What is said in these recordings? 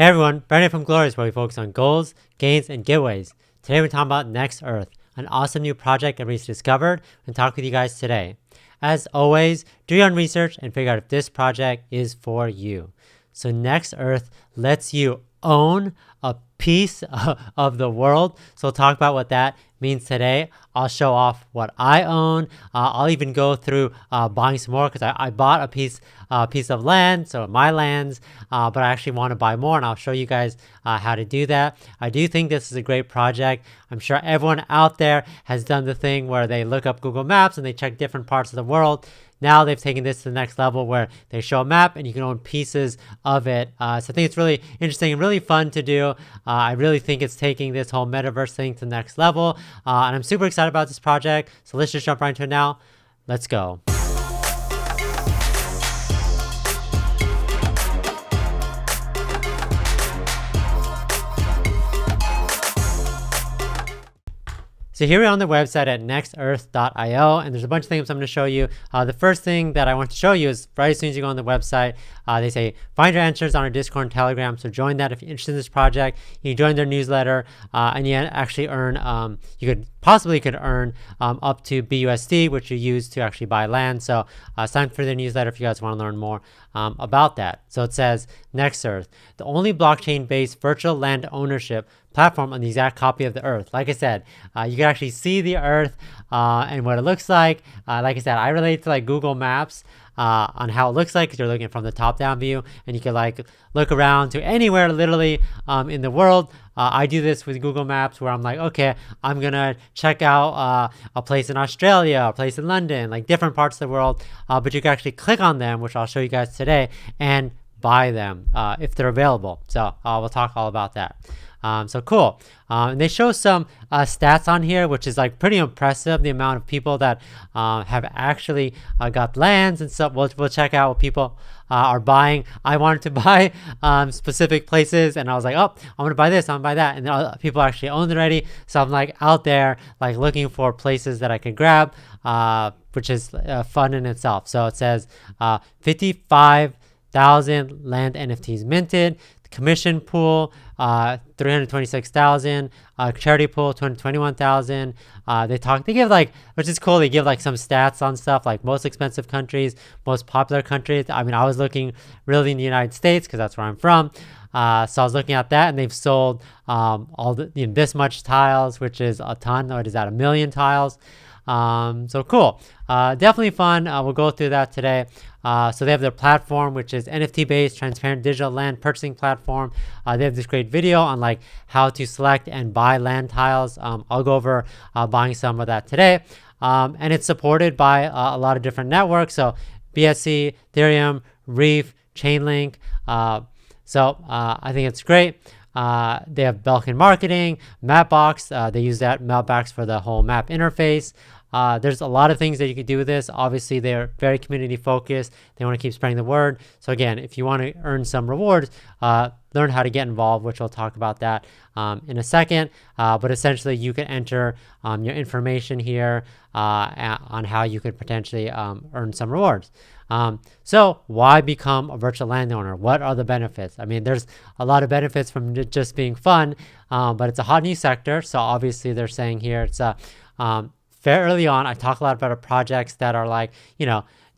Hey everyone, Brandon from Goalorious, where we focus on goals, gains, and giveaways. Today we're talking about nextearth, an awesome new project I recently discovered and talk with you guys today. As always, do your own research and figure out if this project is for you. So nextearth lets you own a piece of the world. So we'll talk about what that means today. I'll show off what I own. I'll even go through buying some more because I bought a piece of land, so my lands, but I actually want to buy more, and I'll show you guys how to do that. I do think this is a great project. I'm sure everyone out there has done the thing where they look up Google Maps and they check different parts of the world. Now they've taken this to the next level where they show a map and you can own pieces of it. So I think it's really interesting and really fun to do. I really think it's taking this whole metaverse thing to the next level. And I'm super excited about this project. So let's just jump right into it now. Let's go. So here we're on the website at nextearth.io, and there's a bunch of things I'm going to show you. The first thing that I want to show you is right as soon as you go on the website, they say find your answers on our Discord and Telegram. So join that if you're interested in this project. You join their newsletter, and you actually earn, you could possibly earn up to BUSD, which you use to actually buy land. So sign up for their newsletter if you guys want to learn more about that. So it says nextearth, the only blockchain-based virtual land ownership platform on the exact copy of the earth. Like I said, you can actually see the earth and what it looks like. Like I said, I relate to like Google Maps on how it looks like because you're looking from the top down view, and you can like look around to anywhere literally in the world. I do this with Google Maps where I'm like, okay, I'm gonna check out a place in Australia, a place in London, like different parts of the world, but you can actually click on them, which I'll show you guys today, and buy them if they're available. So we'll talk all about that. So cool. And they show some stats on here, which is like pretty impressive, the amount of people that have actually got lands and stuff. We'll check out what people are buying. I wanted to buy specific places, and I was like, oh, I'm gonna buy this, I'm gonna buy that, and then people actually own it already. So I'm like out there like looking for places that I could grab, which is fun in itself. So it says 55,000 land NFTs minted. Commission pool 326,000, charity pool 221,000. They give like, which is cool, they give like some stats on stuff like most expensive countries, most popular countries. I mean, I was looking really in the United States because that's where I'm from. So I was looking at that, and they've sold all the, this much tiles, which is a ton. What is that, 1 million tiles? So cool. Definitely fun. We'll go through that today. So they have their platform, which is NFT-based, transparent digital land purchasing platform. They have this great video on like how to select and buy land tiles. I'll go over buying some of that today. And it's supported by a lot of different networks. So BSC, Ethereum, Reef, Chainlink. So I think it's great. They have Belkin Marketing, Mapbox. They use that Mapbox for the whole map interface. There's a lot of things that you could do with this. Obviously, they're very community focused. They want to keep spreading the word. So again, if you want to earn some rewards, learn how to get involved, which we'll talk about that in a second. But essentially, you can enter your information here on how you could potentially earn some rewards. So why become a virtual landowner? What are the benefits? I mean, there's a lot of benefits from just being fun, but it's a hot new sector. So obviously, they're saying here it's very early on. I talk a lot about projects that are like,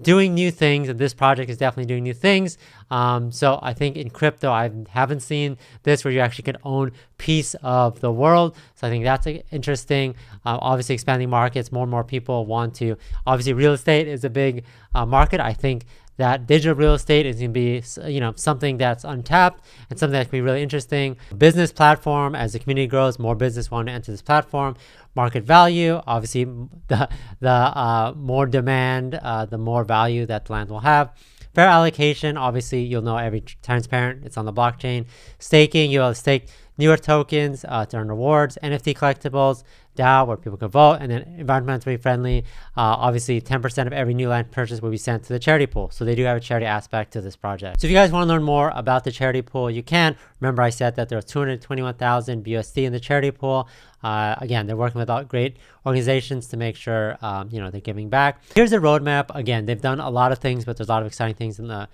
doing new things, and this project is definitely doing new things. So I think in crypto, I haven't seen this where you actually can own piece of the world. So I think that's interesting. Obviously expanding markets, more and more people want to, obviously real estate is a big market. I think that digital real estate is going to be, something that's untapped and something that can be really interesting. Business platform, as the community grows, more business want to enter this platform. Market value, obviously the more demand, the more value that the land will have. Fair allocation, obviously you'll know every transparent, it's on the blockchain. Staking, you'll stake newer tokens to earn rewards. NFT collectibles, DAO, where people can vote, and then environmentally friendly. Obviously 10% of every new land purchase will be sent to the charity pool. So they do have a charity aspect to this project. So if you guys want to learn more about the charity pool, you can. Remember, I said that there are 221,000 BUSD in the charity pool. Again, they're working with great organizations to make sure they're giving back. Here's a roadmap. Again, they've done a lot of things, but there's a lot of exciting things in the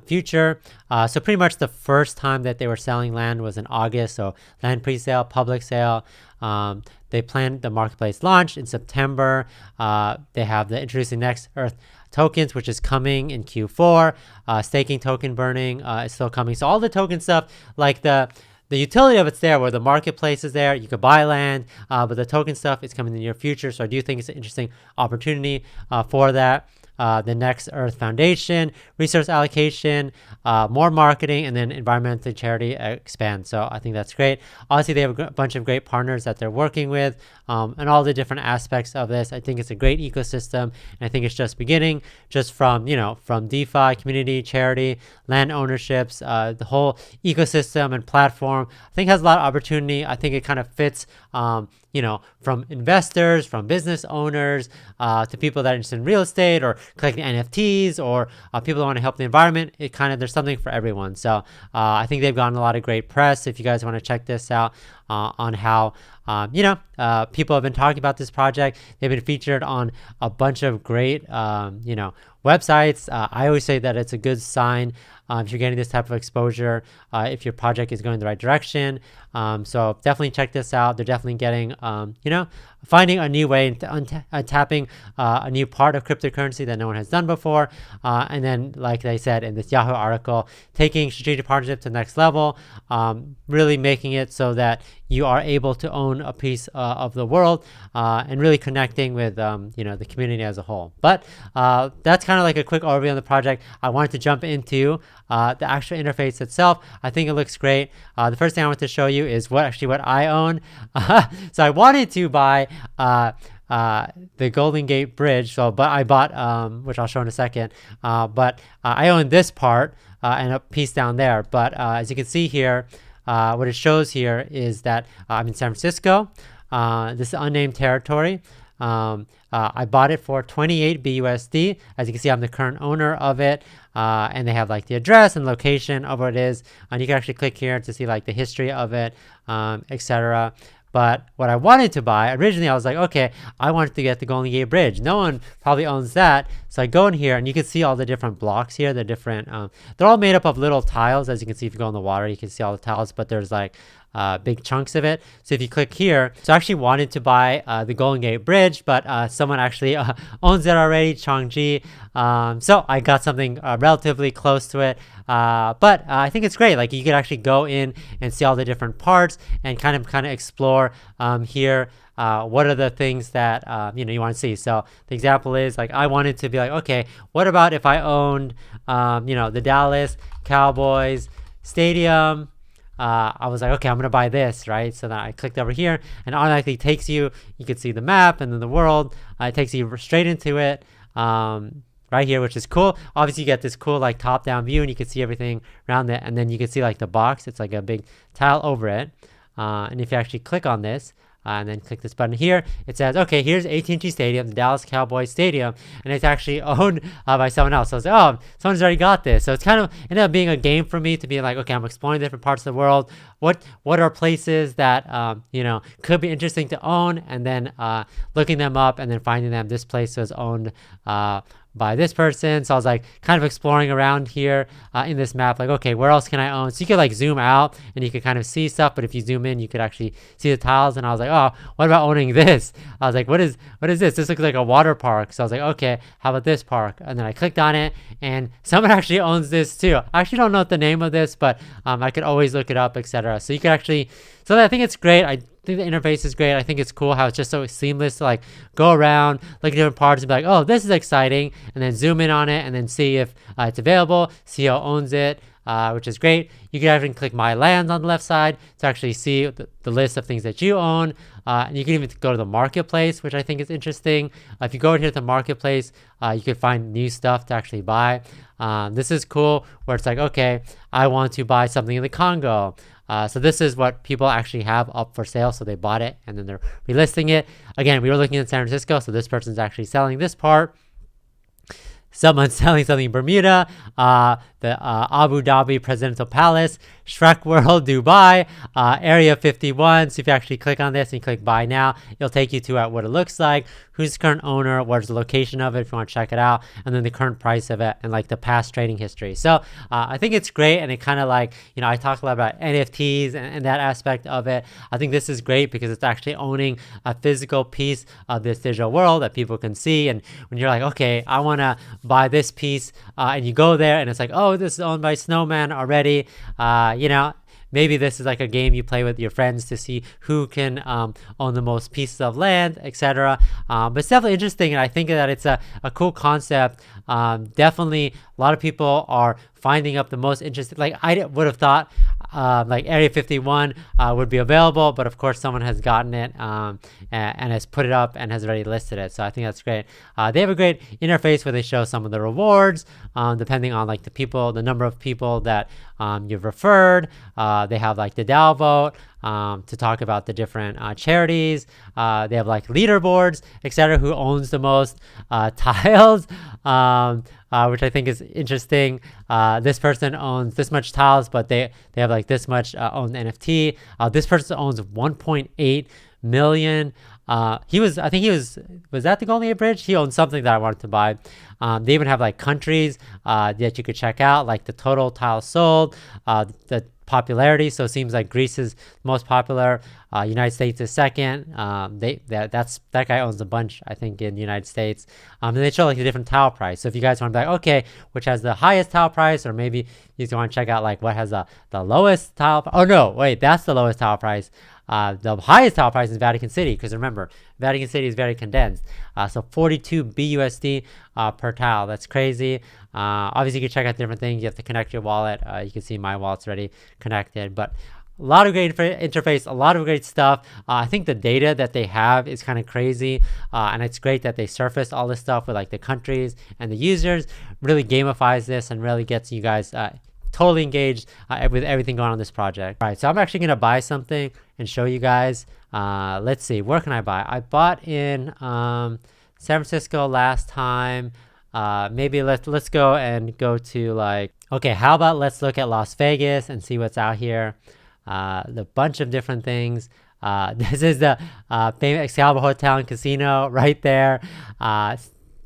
future. So pretty much the first time that they were selling land was in August. So land pre-sale, public sale. They planned the marketplace launch in September. They have the introducing nextearth tokens, which is coming in Q4. Staking token burning is still coming. So all the token stuff, like the utility of it's there, where the marketplace is there. You could buy land, but the token stuff is coming in the near future. So I do think it's an interesting opportunity for that. The nextearth Foundation, resource allocation, more marketing, and then environmental charity expand. So I think that's great. Obviously, they have a bunch of great partners that they're working with, and all the different aspects of this. I think it's a great ecosystem, and I think it's just beginning, just from from DeFi, community, charity, land ownerships, the whole ecosystem and platform. I think has a lot of opportunity. I think it kind of fits. From investors, from business owners, to people that are interested in real estate or collecting NFTs, or people that want to help the environment. There's something for everyone. So I think they've gotten a lot of great press. If you guys want to check this out on how people have been talking about this project, they've been featured on a bunch of great websites. I always say that it's a good sign if you're getting this type of exposure, if your project is going the right direction. So definitely check this out. They're definitely getting, finding a new way into tapping a new part of cryptocurrency that no one has done before. And then, like I said in this Yahoo article, taking strategic partnership to the next level, really making it so that you are able to own a piece of the world, and really connecting with the community as a whole. But that's kind of like a quick overview on the project. I wanted to jump into the actual interface itself. I think it looks great. The first thing I want to show you is what I own. So I wanted to buy the Golden Gate Bridge, but I bought, which I'll show in a second, but I own this part and a piece down there. But as you can see here, what it shows here is that I'm in San Francisco. This is unnamed territory. I bought it for 28 BUSD. As you can see, I'm the current owner of it. And they have like the address and location of what it is. And you can actually click here to see like the history of it, etc. But what I wanted to buy, originally I was like, okay, I wanted to get the Golden Gate Bridge. No one probably owns that. So I go in here and you can see all the different blocks here. The different, they're all made up of little tiles. As you can see, if you go in the water, you can see all the tiles, but there's like big chunks of it. So if you click here, so I actually wanted to buy the Golden Gate Bridge, but someone actually owns it already, Changji. So I got something relatively close to it. But I think it's great. Like you could actually go in and see all the different parts and kind of explore here. What are the things that you want to see? So the example is like I wanted to be like, okay, what about if I owned the Dallas Cowboys Stadium? I was like, okay, I'm gonna buy this, right? So then I clicked over here and automatically takes you could see the map and then the world. It takes you straight into it right here, which is cool. Obviously you get this cool like top down view and you can see everything around it, and then you can see like the box. It's like a big tile over it, and if you actually click on this and then click this button here, it says, okay, here's AT&T Stadium, the Dallas Cowboys Stadium, and it's actually owned by someone else. So I was like, oh, someone's already got this. So it's kind of ended up being a game for me to be like, okay, I'm exploring different parts of the world. What are places that could be interesting to own, and then looking them up and then finding them. This place was owned by this person. So I was like kind of exploring around here in this map, like, okay, where else can I own? So you could like zoom out and you could kind of see stuff, but if you zoom in, you could actually see the tiles. And I was like, oh, what about owning this? I was like, what is this? This looks like a water park. So I was like, okay, how about this park? And then I clicked on it and someone actually owns this too. I actually don't know what the name of this, but I could always look it up, etc. So you could actually, so I think it's great. I think the interface is great. I think it's cool how it's just so seamless to like go around, look at different parts and be like, oh, this is exciting, and then zoom in on it and then see if it's available, see who owns it, which is great. You can even click My Lands on the left side to actually see the list of things that you own. And you can even go to the marketplace, which I think is interesting. If you go here to the marketplace, you could find new stuff to actually buy. This is cool where it's like, okay, I want to buy something in the Congo. So this is what people actually have up for sale. So they bought it and then they're relisting it. Again, we were looking in San Francisco. So this person's actually selling this part. Someone's selling something in Bermuda. the Abu Dhabi Presidential Palace, Shrek World, Dubai, Area 51. So if you actually click on this and you click buy now, it'll take you to what it looks like, who's the current owner, where's the location of it if you want to check it out, and then the current price of it and like the past trading history. So I think it's great, and it kind of like, you know, I talk a lot about NFTs and that aspect of it. I think this is great because it's actually owning a physical piece of this digital world that people can see. And when you're like, okay, I want to buy this piece, and you go there and it's like, oh, this is owned by Snowman already, you know, maybe this is like a game you play with your friends to see who can own the most pieces of land, etc. But it's definitely interesting, and I think that it's a cool concept. Definitely a lot of people are finding up the most interesting. Like I would have thought like Area 51 would be available, but of course someone has gotten it and has put it up and has already listed it. So I think that's great. They have a great interface where they show some of the rewards depending on like the number of people that you've referred. They have like the DAO vote to talk about the different charities. They have like leaderboards, etc. Who owns the most tiles, which I think is interesting. This person owns this much tiles, but they have like this much owned NFT. This person owns 1.8 million. I think he was that the Golden Gate Bridge? He owns something that I wanted to buy. They even have like countries that you could check out, like the total tiles sold, the popularity. So it seems like Greece is most popular. United States is second. That guy owns a bunch, I think, in the United States. And they show like the different tile price. So if you guys want to be like, okay, which has the highest tile price, or maybe you want to check out like what has the lowest tile. Oh no, wait, that's the lowest tile price. The highest tile price is Vatican City, because remember, Vatican City is very condensed. So 42 BUSD per tile. That's crazy. Obviously, you can check out different things. You have to connect your wallet. You can see my wallet's already connected. But a lot of great interface, a lot of great stuff. I think the data that they have is kind of crazy. And it's great that they surface all this stuff with like the countries and the users. Really gamifies this and really gets you guys totally engaged with everything going on in this project. All right, so I'm actually gonna buy something and show you guys. Let's see, where can I buy? I bought in San Francisco last time. Maybe let's go to like, okay, how about let's look at Las Vegas and see what's out here. The bunch of different things. This is the famous Excalibur Hotel and Casino right there.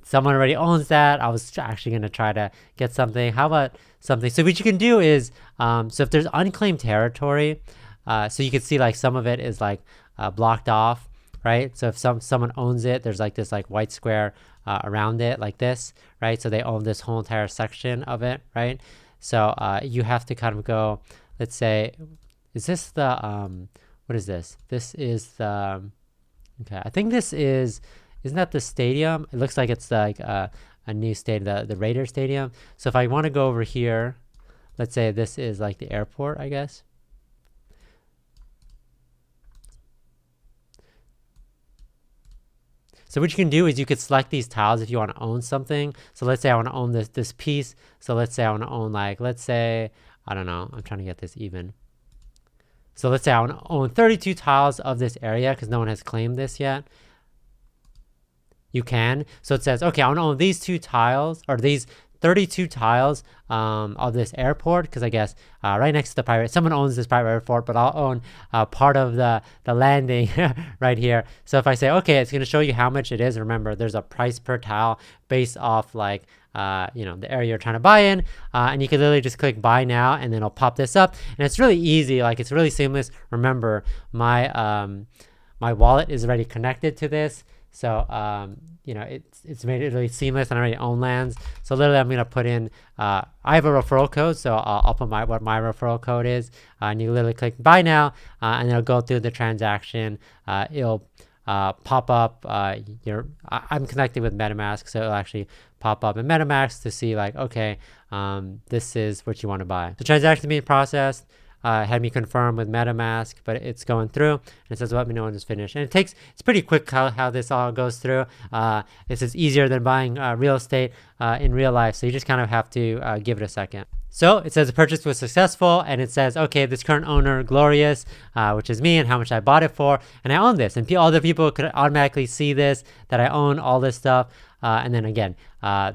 Someone already owns that. I was actually going to try to get something. How about something? So what you can do is, so if there's unclaimed territory, so you can see like some of it is like blocked off, right? So if someone owns it, there's like this like white square around it like this, right? So they own this whole entire section of it, right? So you have to kind of go, let's say, is this the, what is this? This is the, okay, I think this is, isn't that the stadium? It looks like it's like a new stadium, the Raider Stadium. So if I want to go over here, let's say this is like the airport, I guess. So what you can do is you could select these tiles if you want to own something. So let's say I want to own this piece. So let's say I want to own like, let's say, I don't know, I'm trying to get this even. So let's say I want to own 32 tiles of this area because no one has claimed this yet. You can. So it says, okay, I want to own these 2 tiles, or these 32 tiles of this airport, because I guess right next to the private, someone owns this private airport, but I'll own part of the landing right here. So if I say, okay, it's going to show you how much it is. Remember, there's a price per tile based off like, you know, the area you're trying to buy in, and you can literally just click buy now, and then it'll pop this up, and it's really easy. Like it's really seamless. Remember, my my wallet is already connected to this. So, you know, it's made it really seamless, and I already own lands. So literally I'm going to put in, I have a referral code. So I'll put what my referral code is, and you literally click buy now, and it'll go through the transaction. It'll pop up I'm connected with MetaMask, so it'll actually pop up in MetaMask to see like, okay, this is what you want to buy. The transaction being processed. Had me confirm with MetaMask, but it's going through, and it says let me know when it's finished. And it's pretty quick how this all goes through. This is easier than buying real estate in real life, so you just kind of have to give it a second. So it says the purchase was successful, and it says, okay, this current owner, Goalorious, which is me, and how much I bought it for, and I own this. And other people could automatically see this, that I own all this stuff. And then again,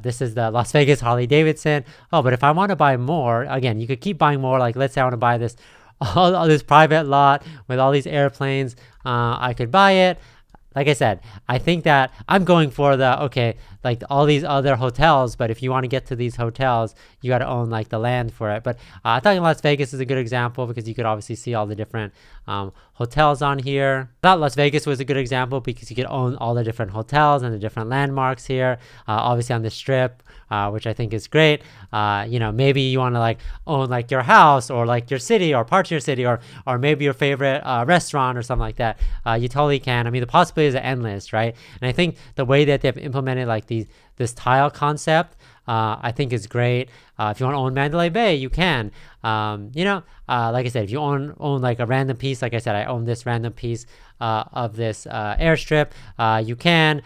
this is the Las Vegas Harley Davidson. Oh, but if I want to buy more, again, you could keep buying more. Like let's say I want to buy this all this private lot with all these airplanes. I could buy it. Like I said, I think that I'm going for the, okay, like all these other hotels, but if you want to get to these hotels, you got to own like the land for it. But I thought Las Vegas is a good example because you could obviously see all the different hotels on here. I thought Las Vegas was a good example because you could own all the different hotels and the different landmarks here, obviously on the strip, which I think is great. Maybe you want to like own like your house or like your city or parts of your city or maybe your favorite restaurant or something like that. You totally can. I mean, the possibilities are endless, right? And I think the way that they've implemented like this tile concept, I think is great. If you want to own Mandalay Bay, you can. Like I said, if you own like a random piece, like I said, I own this random piece of this airstrip, you can.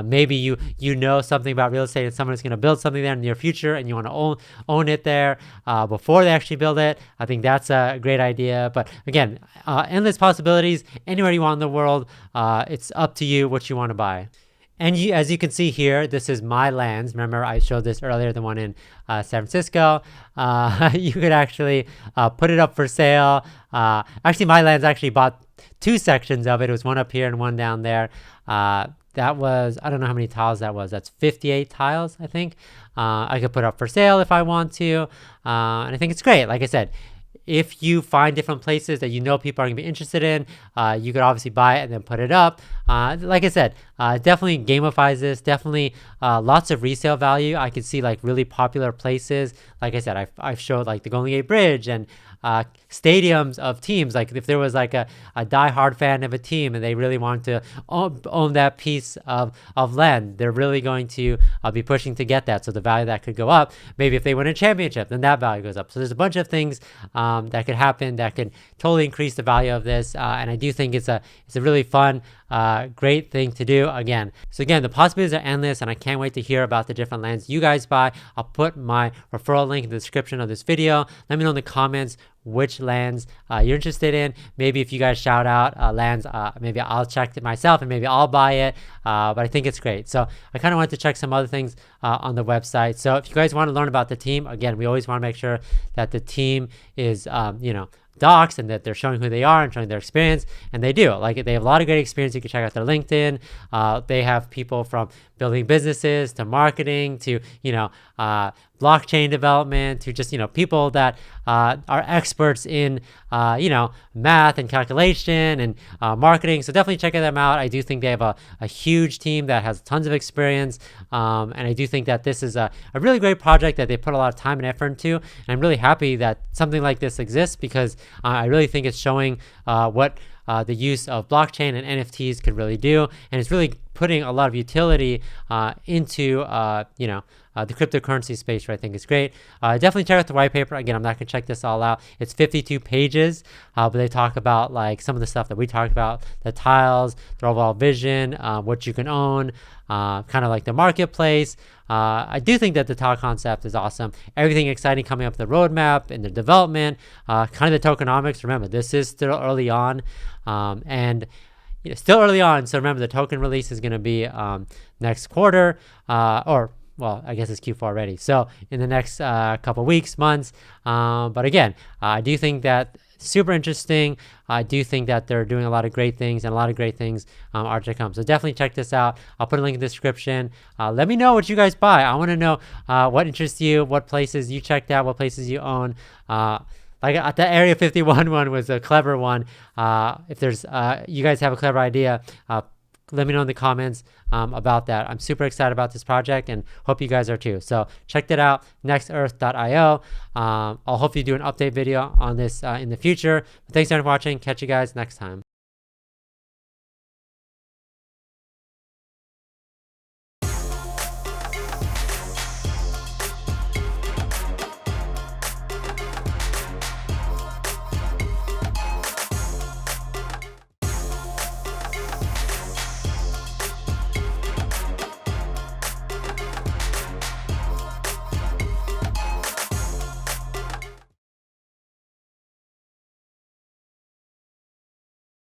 Maybe you know something about real estate and someone's going to build something there in the near future and you want to own it there before they actually build it. I think that's a great idea. But again, endless possibilities anywhere you want in the world. It's up to you what you want to buy. And as you can see here, this is my lands. Remember, I showed this earlier, the one in San Francisco. You could actually put it up for sale. Actually, my lands actually bought 2 sections of it. It was one up here and one down there. That was, I don't know how many tiles that was. That's 58 tiles, I think. I could put up for sale if I want to. And I think it's great. Like I said, if you find different places that you know people are going to be interested in, you could obviously buy it and then put it up. Like I said, definitely gamifies this. Definitely lots of resale value. I could see like really popular places. Like I said, I've showed like the Golden Gate Bridge and stadiums of teams. Like if there was like a die-hard fan of a team and they really want to own that piece of land, they're really going to be pushing to get that. So the value that could go up. Maybe if they win a championship, then that value goes up. So there's a bunch of things that could happen that could totally increase the value of this. And I do think it's a really fun, great thing to do. Again, the possibilities are endless, and I can't wait to hear about the different lands you guys buy. I'll put my referral link in the description of this video. Let me know in the comments which lands you're interested in. Maybe if you guys shout out lands, maybe I'll check it myself and maybe I'll buy it. But I think it's great. So I kind of wanted to check some other things on the website. So if you guys want to learn about the team, again, we always want to make sure that the team is, docs and that they're showing who they are and showing their experience, and they do. Like they have a lot of great experience. You can check out their LinkedIn. They have people from building businesses to marketing to blockchain development to just people that are experts in math and calculation and marketing. So definitely check them out. I do think they have a huge team that has tons of experience, and I do think that this is a really great project that they put a lot of time and effort into, and I'm really happy that something like this exists because I really think it's showing what the use of blockchain and NFTs could really do, and it's really putting a lot of utility into the cryptocurrency space, which I think is great. Definitely check out the white paper. Again, I'm not gonna check this all out. It's 52 pages, but they talk about like some of the stuff that we talked about, the tiles, their overall vision, what you can own, kind of like the marketplace. I do think that the tile concept is awesome. Everything exciting coming up the roadmap and the development, kind of the tokenomics. Remember, this is still early on, and still early on. So remember, the token release is going to be next quarter, well, I guess it's Q4 already. So in the next couple weeks, months. But again, I do think that super interesting. I do think that they're doing a lot of great things, and a lot of great things are to come. So definitely check this out. I'll put a link in the description. Let me know what you guys buy. I want to know what interests you, what places you checked out, what places you own. Like the Area 51 one was a clever one. If there's you guys have a clever idea, let me know in the comments about that. I'm super excited about this project and hope you guys are too. So check that out, nextearth.io. I'll hopefully do an update video on this in the future. But thanks everyone for watching. Catch you guys next time.